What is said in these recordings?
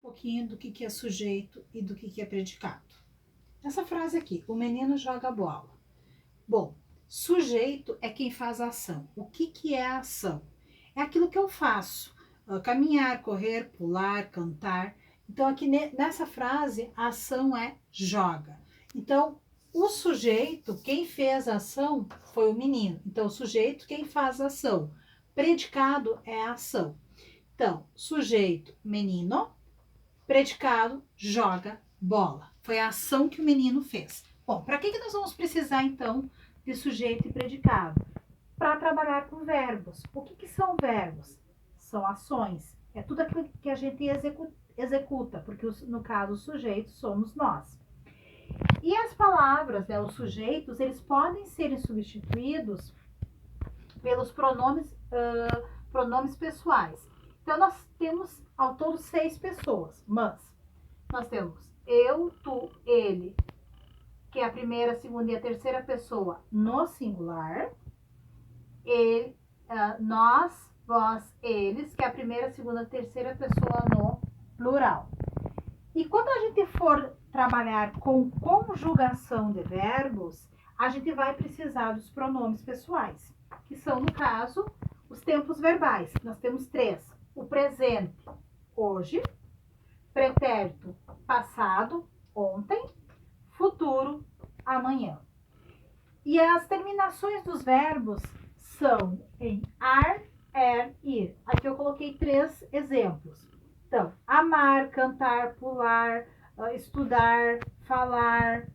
pouquinho do que é sujeito e do que é predicado. Essa frase aqui, o menino joga bola. Bom, sujeito é quem faz a ação. O que é a ação? É aquilo que eu faço. Caminhar, correr, pular, cantar. Então, aqui nessa frase, a ação é joga. Então, o sujeito, quem fez a ação, foi o menino. Então, o sujeito, quem faz a ação. Predicado é a ação. Então, sujeito, menino. Predicado, joga bola. Foi a ação que o menino fez. Bom, para que nós vamos precisar, então, de sujeito e predicado? Para trabalhar com verbos. O que são verbos? São ações. É tudo aquilo que a gente executa, porque no caso o sujeito somos nós. E as palavras, né, os sujeitos, eles podem ser substituídos pelos pronomes pessoais. Então, nós temos ao todo 6 pessoas, mas nós temos eu, tu, ele, que é a primeira, a segunda e a terceira pessoa no singular. Ele, nós, vós, eles, que é a primeira, segunda, terceira pessoa no plural. E quando a gente for trabalhar com conjugação de verbos, a gente vai precisar dos pronomes pessoais, que são, no caso, os tempos verbais. Nós temos 3. O presente, hoje. Pretérito, passado, ontem. Futuro, amanhã. E as terminações dos verbos são em ar, ir. Aqui eu coloquei 3 exemplos. Então, amar, cantar, pular, estudar, falar,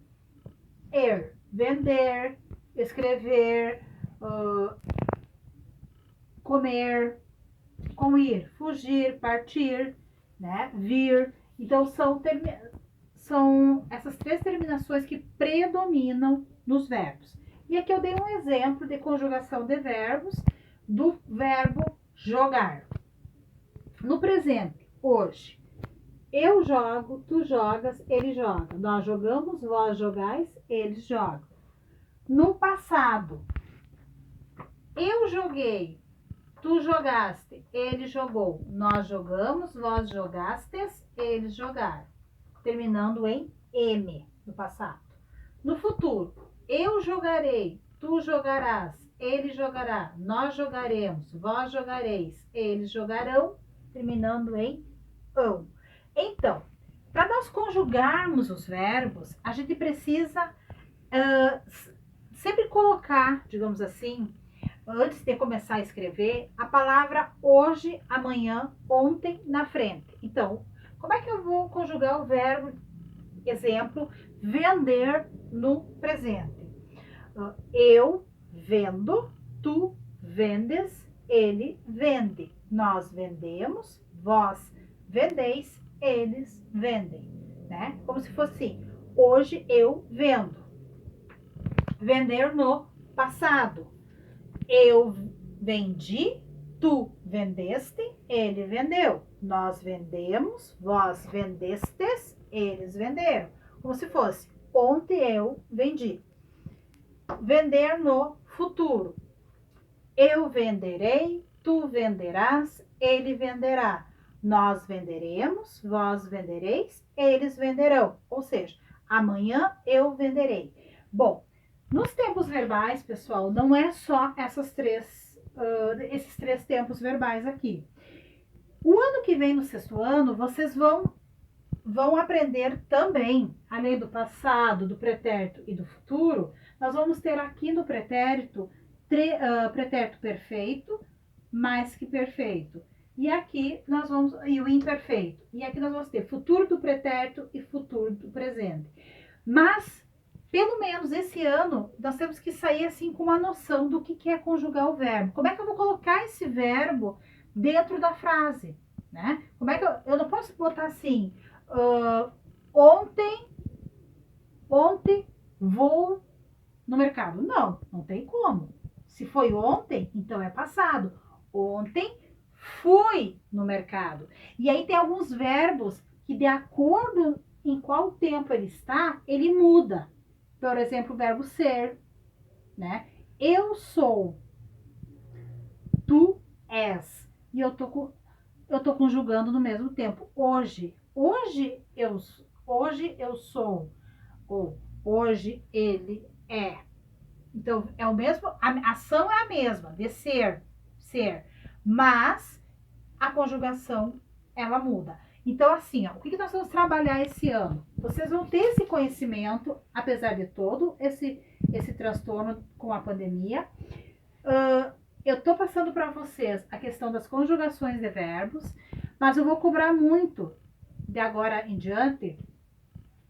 vender, escrever, comer, com ir, fugir, partir, né, vir. Então, são essas 3 terminações que predominam nos verbos. E aqui eu dei um exemplo de conjugação de verbos do verbo jogar. No presente, hoje, eu jogo, tu jogas, ele joga. Nós jogamos, vós jogais, eles jogam. No passado, eu joguei, tu jogaste, ele jogou. Nós jogamos, vós jogastes, eles jogaram. Terminando em M, no passado. No futuro, eu jogarei, tu jogarás, ele jogará, nós jogaremos, vós jogareis, eles jogarão, terminando em ão. Então, para nós conjugarmos os verbos, a gente precisa sempre colocar, digamos assim, antes de começar a escrever, a palavra hoje, amanhã, ontem na frente. Então, como é que eu vou conjugar o verbo, exemplo, vender no presente? Eu vendo, tu vendes, ele vende. Nós vendemos, vós vendeis, eles vendem, né? Como se fosse assim, hoje eu vendo. Vender no passado. Eu vendi, tu vendeste, ele vendeu. Nós vendemos, vós vendestes, eles venderam. Como se fosse, ontem eu vendi. Vender no futuro. Eu venderei, tu venderás, ele venderá. Nós venderemos, vós vendereis, eles venderão. Ou seja, amanhã eu venderei. Bom, nos tempos verbais, pessoal, não é só esses 3 tempos verbais aqui. O ano que vem, no 6º ano, vocês vão aprender também, além do passado, do pretérito e do futuro, nós vamos ter aqui no pretérito, pretérito perfeito, mais que perfeito. E aqui nós vamos, e o imperfeito. E aqui nós vamos ter futuro do pretérito e futuro do presente. Mas, pelo menos esse ano, nós temos que sair assim com uma noção do que é conjugar o verbo. Como é que eu vou colocar esse verbo dentro da frase, né? Como é que eu não posso botar assim, ontem vou no mercado. Não tem como. Se foi ontem, então é passado. Ontem fui no mercado. E aí tem alguns verbos que, de acordo em qual tempo ele está, ele muda. Por exemplo, o verbo ser, né? Eu sou, tu és. E eu tô com eu estou conjugando no mesmo tempo. Hoje. Hoje eu sou. Ou hoje ele é. Então, é o mesmo, a ação é a mesma, de ser, ser. Mas a conjugação, ela muda. Então, assim, ó, o que nós vamos trabalhar esse ano? Vocês vão ter esse conhecimento, apesar de todo esse transtorno com a pandemia. Eu estou passando para vocês a questão das conjugações de verbos, mas eu vou cobrar muito de agora em diante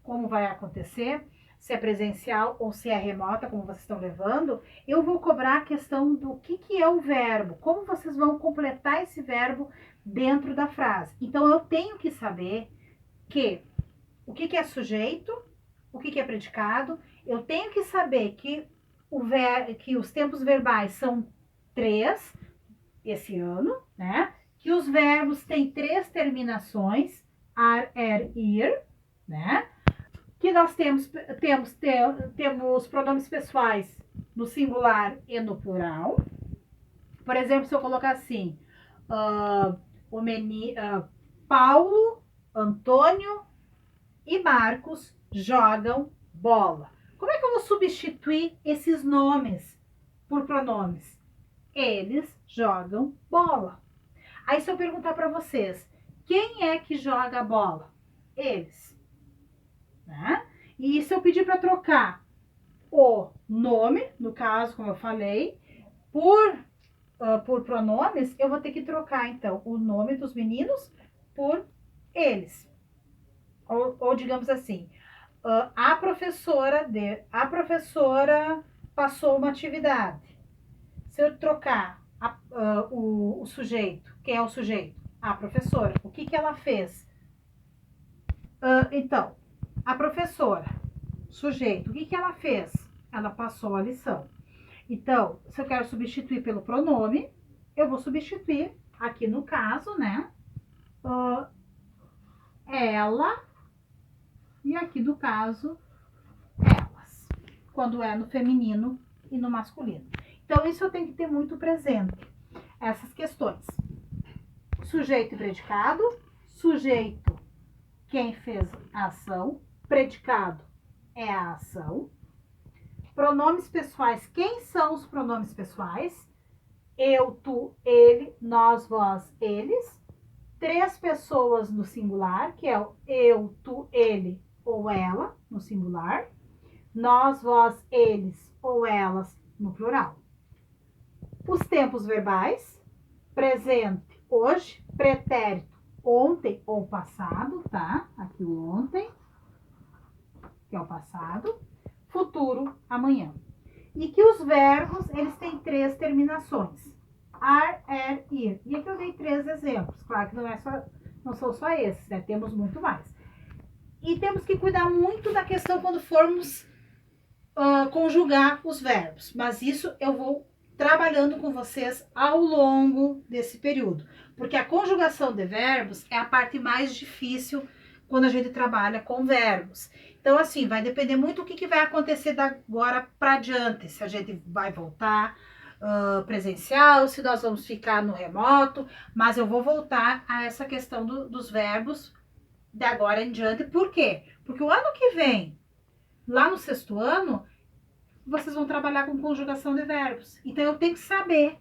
como vai acontecer, se é presencial ou se é remota, como vocês estão levando, eu vou cobrar a questão do que é o verbo, como vocês vão completar esse verbo dentro da frase. Então, eu tenho que saber que o que é sujeito, o que é predicado, eu tenho que saber que, que os tempos verbais são 3 esse ano, né? Que os verbos têm 3 terminações, ar, er, ir, né? Que nós temos pronomes pessoais no singular e no plural. Por exemplo, se eu colocar assim, Paulo, Antônio e Marcos jogam bola. Como é que eu vou substituir esses nomes por pronomes? Eles jogam bola. Aí se eu perguntar para vocês, quem é que joga bola? Eles. Né? E se eu pedir para trocar o nome, no caso, como eu falei, por pronomes, eu vou ter que trocar, então, o nome dos meninos por eles. Ou digamos assim, a professora passou uma atividade. Se eu trocar o sujeito, quem é o sujeito? A professora. O que ela fez? Então, a professora, sujeito, o que ela fez? Ela passou a lição. Então, se eu quero substituir pelo pronome, eu vou substituir, aqui no caso, né? Ela, e aqui no caso, elas. Quando é no feminino e no masculino. Então, isso eu tenho que ter muito presente. Essas questões. Sujeito e predicado. Sujeito, quem fez a ação. Predicado é a ação. Pronomes pessoais. Quem são os pronomes pessoais? Eu, tu, ele, nós, vós, eles. 3 pessoas no singular, que é o eu, tu, ele ou ela no singular. Nós, vós, eles ou elas no plural. Os tempos verbais. Presente, hoje. Pretérito, ontem ou passado, tá? Aqui o ontem, que é o passado. Futuro, amanhã. E que os verbos, eles têm 3 terminações. Ar, er, ir. E aqui eu dei 3 exemplos. Claro que não são só esses, né? Temos muito mais. E temos que cuidar muito da questão quando formos conjugar os verbos. Mas isso eu vou trabalhando com vocês ao longo desse período. Porque a conjugação de verbos é a parte mais difícil quando a gente trabalha com verbos. Então, assim, vai depender muito do que vai acontecer da agora para diante. Se a gente vai voltar presencial, se nós vamos ficar no remoto. Mas eu vou voltar a essa questão dos verbos de agora em diante. Por quê? Porque o ano que vem, lá no 6º ano, vocês vão trabalhar com conjugação de verbos. Então, eu tenho que saber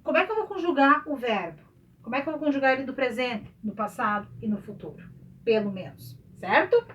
como é que eu vou conjugar o verbo. Como é que eu vou conjugar ele no presente, no passado e no futuro. Pelo menos, certo?